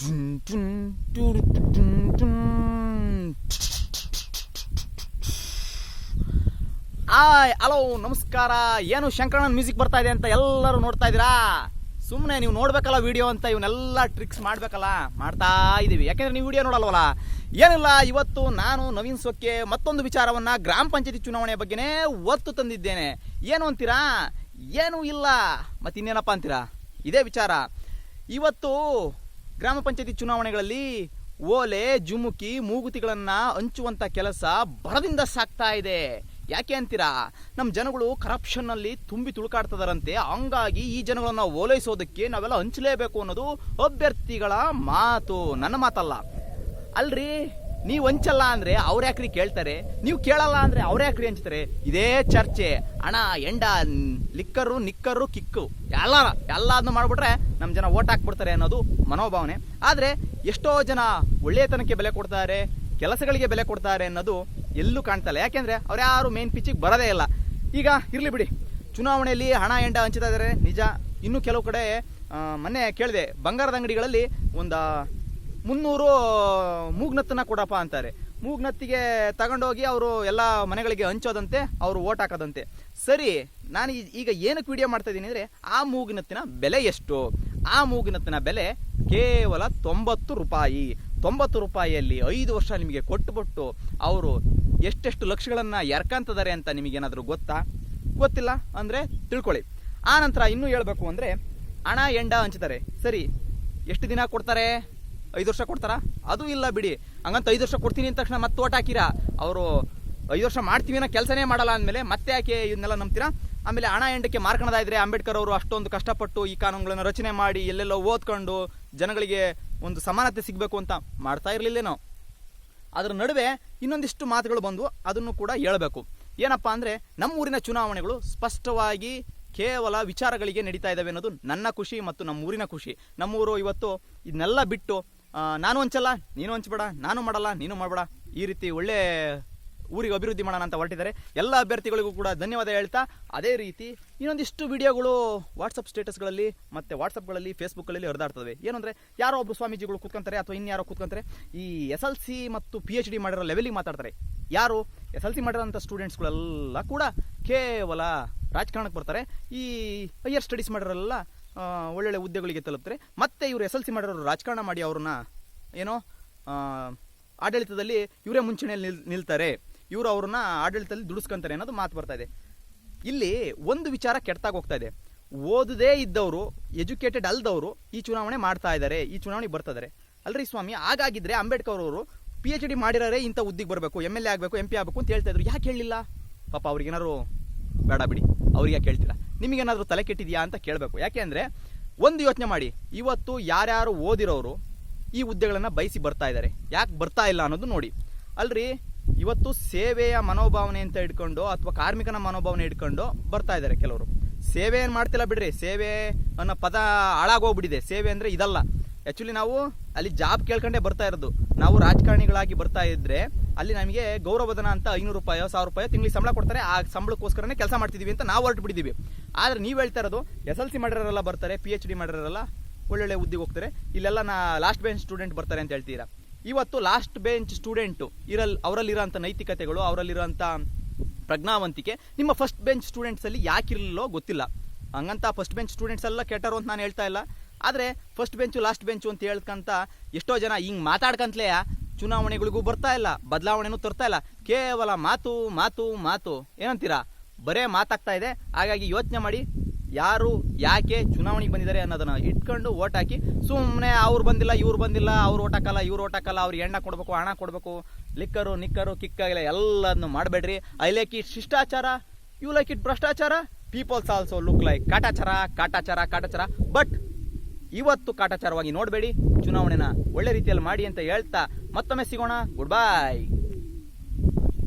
Hello ನಮಸ್ಕಾರ. ಏನು ಶಂಕರಣ್ಣನ music ಬರ್ತಾ ಇದೆ ಅಂತ ಎಲ್ಲರೂ ನೋಡ್ತಾ ಇದ್ದೀರಾ? ಸುಮ್ಮನೆ ನೀವು ನೋಡ್ಬೇಕಲ್ಲ ವಿಡಿಯೋ ಅಂತ ಇವನ್ನೆಲ್ಲ ಟ್ರಿಕ್ಸ್ ಮಾಡ್ಬೇಕಲ್ಲ, ಮಾಡ್ತಾ ಇದ್ದೀವಿ. ಯಾಕೆಂದ್ರೆ ನೀವು ವಿಡಿಯೋ ನೋಡಲ್ವಲ್ಲ. ಏನಿಲ್ಲ, ಇವತ್ತು ನಾನು ನವೀನ್ ಸೊಕ್ಕೆ ಮತ್ತೊಂದು ವಿಚಾರವನ್ನ ಗ್ರಾಮ ಪಂಚಾಯತಿ ಚುನಾವಣೆ ಬಗ್ಗೆನೇ ಒತ್ತು ತಂದಿದ್ದೇನೆ. ಏನು ಅಂತೀರಾ? ಏನೂ ಇಲ್ಲ, ಮತ್ತೆ ಇನ್ನೇನಪ್ಪ ಅಂತೀರಾ? ಇದೇ ವಿಚಾರ. ಇವತ್ತು ಗ್ರಾಮ ಪಂಚಾಯತಿ ಚುನಾವಣೆಗಳಲ್ಲಿ ಓಲೆ, ಜುಮುಕಿ, ಮೂಗುತಿಗಳನ್ನ ಹಂಚುವಂತ ಕೆಲಸ ಬರದಿಂದ ಸಾಕ್ತಾ ಇದೆ. ಯಾಕೆ ಅಂತೀರಾ? ನಮ್ಮ ಜನಗಳು ಕರಪ್ಷನ್ ನಲ್ಲಿ ತುಂಬಿ ತುಳುಕಾಡ್ತದಾರಂತೆ. ಹಂಗಾಗಿ ಈ ಜನಗಳನ್ನ ಓಲೈಸೋದಕ್ಕೆ ನಾವೆಲ್ಲ ಹಂಚಲೇಬೇಕು ಅನ್ನೋದು ಅಭ್ಯರ್ಥಿಗಳ ಮಾತು, ನನ್ನ ಮಾತಲ್ಲ. ಅಲ್ರಿ, ನೀವು ಹಂಚಲ್ಲ ಅಂದ್ರೆ ಅವ್ರ ಯಾಕ್ರಿ ಕೇಳ್ತಾರೆ, ನೀವು ಕೇಳಲ್ಲ ಅಂದ್ರೆ ಅವ್ರ ಯಾಕ್ರಿ ಹಂಚ್ತಾರೆ? ಇದೇ ಚರ್ಚೆ. ಹಣ, ಎಂಡ, ಲಿಕ್ಕರು, ನಿಕ್ಕರು, ಕಿಕ್ಕು ಎಲ್ಲದನ್ನು ಮಾಡ್ಬಿಟ್ರೆ ನಮ್ಮ ಜನ ಓಟ್ ಹಾಕ್ಬಿಡ್ತಾರೆ ಅನ್ನೋದು ಮನೋಭಾವನೆ. ಆದ್ರೆ ಎಷ್ಟೋ ಜನ ಒಳ್ಳೆಯತನಕ್ಕೆ ಬೆಲೆ ಕೊಡ್ತಾರೆ, ಕೆಲಸಗಳಿಗೆ ಬೆಲೆ ಕೊಡ್ತಾರೆ ಅನ್ನೋದು ಎಲ್ಲೂ ಕಾಣ್ತಲ್ಲ. ಯಾಕೆಂದ್ರೆ ಅವ್ರು ಯಾರು ಮೇನ್ ಪಿಚ್ಚಿಗೆ ಬರೋದೇ ಇಲ್ಲ. ಈಗ ಇರ್ಲಿ ಬಿಡಿ, ಚುನಾವಣೆಯಲ್ಲಿ ಹಣ ಎಂಡ ಹಂಚ್ತಾ ಇದ್ದಾರೆ ನಿಜ. ಇನ್ನು ಕೆಲವು ಕಡೆ ಮೊನ್ನೆ ಕೇಳಿದೆ, ಬಂಗಾರದ ಅಂಗಡಿಗಳಲ್ಲಿ ಒಂದು 300 ಮೂಗ್ನತ್ತನ್ನ ಕೊಡಪ್ಪ ಅಂತಾರೆ. ಮೂಗ್ನತ್ತಿಗೆ ತಗೊಂಡೋಗಿ ಅವರು ಎಲ್ಲ ಮನೆಗಳಿಗೆ ಹಂಚೋದಂತೆ, ಅವರು ಓಟ್ ಹಾಕೋದಂತೆ. ಸರಿ, ನಾನು ಈಗ ಏನಕ್ಕೆ ವಿಡಿಯೋ ಮಾಡ್ತಾ ಇದ್ದೀನಿ ಅಂದರೆ, ಆ ಮೂಗಿನತ್ತಿನ ಬೆಲೆ ಎಷ್ಟು? ಆ ಮೂಗಿನತ್ತಿನ ಬೆಲೆ ಕೇವಲ 90 ರೂಪಾಯಿ. 90 ರೂಪಾಯಿಯಲ್ಲಿ 5 ವರ್ಷ ನಿಮಗೆ ಕೊಟ್ಟುಬಿಟ್ಟು ಅವರು ಎಷ್ಟೆಷ್ಟು ಲಕ್ಷಗಳನ್ನು ಎರ್ಕಂತಿದ್ದಾರೆ ಅಂತ ನಿಮಗೇನಾದರೂ ಗೊತ್ತಾ? ಗೊತ್ತಿಲ್ಲ ಅಂದರೆ ತಿಳ್ಕೊಳ್ಳಿ. ಆ ನಂತರ ಇನ್ನೂ ಹೇಳ್ಬೇಕು ಅಂದರೆ, ಹಣ ಎಂಡ ಹಂಚ್ತಾರೆ. ಸರಿ, ಎಷ್ಟು ದಿನ ಕೊಡ್ತಾರೆ? 5 ವರ್ಷ ಕೊಡ್ತಾರಾ? ಅದು ಇಲ್ಲ ಬಿಡಿ. ಹಂಗಂತ 5 ವರ್ಷ ಕೊಡ್ತೀನಿ ಅಂದ ತಕ್ಷಣ ಮತ್ತೆ ಓಟ್ ಹಾಕಿರಾ? ಅವರು 5 ವರ್ಷ ಮಾಡ್ತೀವಿ ಅನ್ನೋ ಕೆಲಸನೇ ಮಾಡಲ್ಲ ಅಂದಮೇಲೆ ಮತ್ತೆ ಯಾಕೆ ಇದನ್ನೆಲ್ಲ ನಂಬ್ತೀರಾ? ಆಮೇಲೆ ಹಣ ಎಂಡಕ್ಕೆ ಮಾರ್ಕಣದಾಯಿದ್ರೆ ಅಂಬೇಡ್ಕರ್ ಅವರು ಅಷ್ಟೊಂದು ಕಷ್ಟಪಟ್ಟು ಈ ಕಾನೂನುಗಳನ್ನು ರಚನೆ ಮಾಡಿ ಎಲ್ಲೆಲ್ಲೋ ಓದ್ಕೊಂಡು ಜನಗಳಿಗೆ ಒಂದು ಸಮಾನತೆ ಸಿಗಬೇಕು ಅಂತ ಮಾಡ್ತಾ ಇರಲಿಲ್ಲೇನೋ. ಅದರ ನಡುವೆ ಇನ್ನೊಂದಿಷ್ಟು ಮಾತುಗಳು ಬಂದು ಅದನ್ನು ಕೂಡ ಹೇಳಬೇಕು. ಏನಪ್ಪಾ ಅಂದರೆ, ನಮ್ಮೂರಿನ ಚುನಾವಣೆಗಳು ಸ್ಪಷ್ಟವಾಗಿ ಕೇವಲ ವಿಚಾರಗಳಿಗೆ ನಡೀತಾ ಇದ್ದಾವೆ ಅನ್ನೋದು ನನ್ನ ಖುಷಿ ಮತ್ತು ನಮ್ಮೂರಿನ ಖುಷಿ. ನಮ್ಮೂರು ಇವತ್ತು ಇದನ್ನೆಲ್ಲ ಬಿಟ್ಟು ನಾನು ಹಂಚಲ್ಲ, ನೀನು ಹಂಚಬೇಡ, ನಾನು ಮಾಡಲ್ಲ, ನೀನು ಮಾಡಬೇಡ, ಈ ರೀತಿ ಒಳ್ಳೆ ಊರಿಗೆ ಅಭಿವೃದ್ಧಿ ಮಾಡೋಣ ಅಂತ ಹೊರಟಿದ್ದಾರೆ. ಎಲ್ಲ ಅಭ್ಯರ್ಥಿಗಳಿಗೂ ಕೂಡ ಧನ್ಯವಾದ ಹೇಳ್ತಾ, ಅದೇ ರೀತಿ ಇನ್ನೊಂದಿಷ್ಟು ವಿಡಿಯೋಗಳು ವಾಟ್ಸಪ್ ಸ್ಟೇಟಸ್ಗಳಲ್ಲಿ ಮತ್ತು ವಾಟ್ಸಪ್ಗಳಲ್ಲಿ, ಫೇಸ್ಬುಕ್ಕಲ್ಲಿ ಹರಿದಾಡ್ತವೆ. ಏನಂದರೆ, ಯಾರೋ ಒಬ್ಬರು ಸ್ವಾಮೀಜಿಗಳು ಕೂತ್ಕೊಂತಾರೆ ಅಥವಾ ಇನ್ಯಾರೋ ಕೂತ್ಕೊಂತಾರೆ, ಈ SLC ಮತ್ತು PhD ಮಾಡಿರೋ ಲೆವೆಲಿಗೆ ಮಾತಾಡ್ತಾರೆ. ಯಾರು SLC ಮಾಡಿರೋಂಥ ಸ್ಟೂಡೆಂಟ್ಸ್ಗಳೆಲ್ಲ ಕೂಡ ಕೇವಲ ರಾಜಕಾರಣಕ್ಕೆ ಬರ್ತಾರೆ. ಈ ಹೈಯರ್ ಸ್ಟಡೀಸ್ ಮಾಡಿರೋಲ್ಲ ಒಳ್ಳೊಳ್ಳೆ ಹುದ್ದೆಗಳಿಗೆ ತಲುಪ್ತಾರೆ. ಮತ್ತೆ ಇವರು SLC ಮಾಡಿರೋರು ರಾಜಕಾರಣ ಮಾಡಿ ಅವ್ರನ್ನ ಏನೋ ಆಡಳಿತದಲ್ಲಿ ಇವರೇ ಮುಂಚೂಣಿಯಲ್ಲಿ ನಿಲ್ತಾರೆ, ಇವರು ಅವ್ರನ್ನ ಆಡಳಿತದಲ್ಲಿ ದುಡಿಸ್ಕೊಂತಾರೆ ಅನ್ನೋದು ಮಾತು ಬರ್ತಾ ಇದೆ. ಇಲ್ಲಿ ಒಂದು ವಿಚಾರ ಕೆಟ್ಟಾಗಿ ಹೋಗ್ತಾ ಇದೆ. ಓದದೇ ಇದ್ದವರು, ಎಜುಕೇಟೆಡ್ ಅಲ್ದವರು ಈ ಚುನಾವಣೆ ಮಾಡ್ತಾ ಇದ್ದಾರೆ, ಈ ಚುನಾವಣೆಗೆ ಬರ್ತಾ ಇದ್ದಾರೆ. ಅಲ್ರಿ ಸ್ವಾಮಿ, ಹಾಗಾಗಿದ್ರೆ ಅಂಬೇಡ್ಕರ್ ಅವರು PhD ಮಾಡಿರೋರೇ ಇಂಥ ಹುದ್ದೆಗೆ ಬರಬೇಕು, MLA ಆಗಬೇಕು, MP ಆಗಬೇಕು ಅಂತ ಹೇಳ್ತಾ ಇದ್ರು. ಯಾಕೆ ಹೇಳಿಲ್ಲ? ಪಾಪ ಅವ್ರಿಗೇನಾದ್ರು ಬೇಡ ಬಿಡಿ, ಅವ್ರಿಗೆ ಯಾಕೆ ಹೇಳ್ತೀರಾ? ನಿಮಗೇನಾದರೂ ತಲೆ ಕೆಟ್ಟಿದೆಯಾ ಅಂತ ಕೇಳಬೇಕು. ಯಾಕೆ ಅಂದರೆ, ಒಂದು ಯೋಚನೆ ಮಾಡಿ, ಇವತ್ತು ಯಾರ್ಯಾರು ಓದಿರೋರು ಈ ಹುದ್ದೆಗಳನ್ನು ಬಯಸಿ ಬರ್ತಾ ಇದ್ದಾರೆ, ಯಾಕೆ ಬರ್ತಾ ಇಲ್ಲ ಅನ್ನೋದು ನೋಡಿ. ಅಲ್ರಿ, ಇವತ್ತು ಸೇವೆಯ ಮನೋಭಾವನೆ ಅಂತ ಇಟ್ಕೊಂಡು ಅಥವಾ ಕಾರ್ಮಿಕನ ಮನೋಭಾವನೆ ಇಟ್ಕೊಂಡು ಬರ್ತಾ ಇದ್ದಾರೆ ಕೆಲವರು. ಸೇವೆ ಏನು ಮಾಡ್ತಿಲ್ಲ ಬಿಡ್ರಿ, ಸೇವೆ ಅನ್ನೋ ಪದ ಹಾಳಾಗೋಗ್ಬಿಟ್ಟಿದೆ. ಸೇವೆ ಅಂದರೆ ಇದಲ್ಲ. ಆ್ಯಕ್ಚುಲಿ ನಾವು ಅಲ್ಲಿ ಜಾಬ್ ಕೇಳ್ಕೊಂಡೇ ಬರ್ತಾ ಇರೋದು. ನಾವು ರಾಜಕಾರಣಿಗಳಾಗಿ ಬರ್ತಾ ಇದ್ರೆ ಅಲ್ಲಿ ನಮಗೆ ಗೌರವಧನ ಅಂತ 500 ರೂಪಾಯಿ 1000 ರೂಪಾಯಿ ತಿಂಗಳಿಗೆ ಸಂಬಳ ಕೊಡ್ತಾರೆ. ಆ ಸಂಬಳಕ್ಕೋಸ್ಕರನೇ ಕೆಲಸ ಮಾಡ್ತಿದ್ದೀವಿ ಅಂತ ನಾವು ಹೊರಟು ಬಿಟ್ಟಿದ್ದೀವಿ. ಆದರೆ ನೀವು ಹೇಳ್ತಾ ಇರೋದು SLC ಮಾಡಿರೋರೆಲ್ಲ ಬರ್ತಾರೆ, PhD ಮಾಡಿರೋರೆಲ್ಲ ಒಳ್ಳೊಳ್ಳೆ ಹುದ್ದೆಗೆ ಹೋಗ್ತಾರೆ, ಇಲ್ಲೆಲ್ಲ ಲಾಸ್ಟ್ ಬೆಂಚ್ ಸ್ಟೂಡೆಂಟ್ ಬರ್ತಾರೆ ಅಂತ ಹೇಳ್ತೀರಾ. ಇವತ್ತು ಲಾಸ್ಟ್ ಬೆಂಚ್ ಸ್ಟೂಡೆಂಟು ಅವರಲ್ಲಿರೋಂಥ ನೈತಿಕತೆಗಳು, ಅವರಲ್ಲಿರೋಂಥ ಪ್ರಜ್ಞಾವಂತಿಕೆ ನಿಮ್ಮ ಫಸ್ಟ್ ಬೆಂಚ್ ಸ್ಟೂಡೆಂಟ್ಸಲ್ಲಿ ಯಾಕಿರಲಿಲ್ಲೋ ಗೊತ್ತಿಲ್ಲ. ಹಂಗಂತ ಫಸ್ಟ್ ಬೆಂಚ್ ಸ್ಟೂಡೆಂಟ್ಸ್ ಎಲ್ಲ ಕೆಟ್ಟರು ಅಂತ ನಾನು ಹೇಳ್ತಾ ಇಲ್ಲ. ಆದರೆ ಫಸ್ಟ್ ಬೆಂಚು ಲಾಸ್ಟ್ ಬೆಂಚು ಅಂತ ಹೇಳ್ಕಂತ ಎಷ್ಟೋ ಜನ ಹಿಂಗೆ ಮಾತಾಡ್ಕಂತಲೇ ಚುನಾವಣೆಗಳಿಗೂ ಬರ್ತಾ ಇಲ್ಲ, ಬದಲಾವಣೆನೂ ತರ್ತಾ ಇಲ್ಲ. ಕೇವಲ ಮಾತು ಮಾತು ಮಾತು. ಏನಂತೀರಾ? ಬರೇ ಮಾತಾಗ್ತಾ ಇದೆ. ಹಾಗಾಗಿ ಯೋಚನೆ ಮಾಡಿ, ಯಾರು ಯಾಕೆ ಚುನಾವಣೆಗೆ ಬಂದಿದ್ದಾರೆ ಅನ್ನೋದನ್ನ ಇಟ್ಕೊಂಡು ಓಟ್ ಹಾಕಿ. ಸುಮ್ಮನೆ ಅವ್ರು ಬಂದಿಲ್ಲ, ಇವ್ರು ಬಂದಿಲ್ಲ, ಅವ್ರು ಓಟ್ ಹಾಕಲ್ಲ, ಇವ್ರು ಓಟ್ ಹಾಕಲ್ಲ, ಅವ್ರಿಗೆ ಎಣ್ಣ ಕೊಡಬೇಕು, ಹಣ ಕೊಡಬೇಕು, ಲಿಕ್ಕರು ನಿಕ್ಕರು ಕಿಕ್ಕಾಗಿಲ್ಲ ಎಲ್ಲದನ್ನು ಮಾಡಬೇಡ್ರಿ. ಐ ಲೈಕ್ ಇಟ್ ಶಿಷ್ಟಾಚಾರ, ಯು ಲೈಕ್ ಇಟ್ ಭ್ರಷ್ಟಾಚಾರ, ಪೀಪಲ್ಸ್ ಆಲ್ಸೋ ಲುಕ್ ಲೈಕ್ ಕಾಟಾಚಾರ ಕಾಟಾಚಾರ ಕಾಟಾಚಾರ. ಬಟ್ ಇವತ್ತು ಕಾಟಾಚಾರವಾಗಿ ನೋಡಬೇಡಿ, ಚುನಾವಣೆನ ಒಳ್ಳೆ ರೀತಿಯಲ್ಲಿ ಮಾಡಿ ಅಂತ ಹೇಳ್ತಾ ಮತ್ತೊಮ್ಮೆ ಸಿಗೋಣ. Good bye.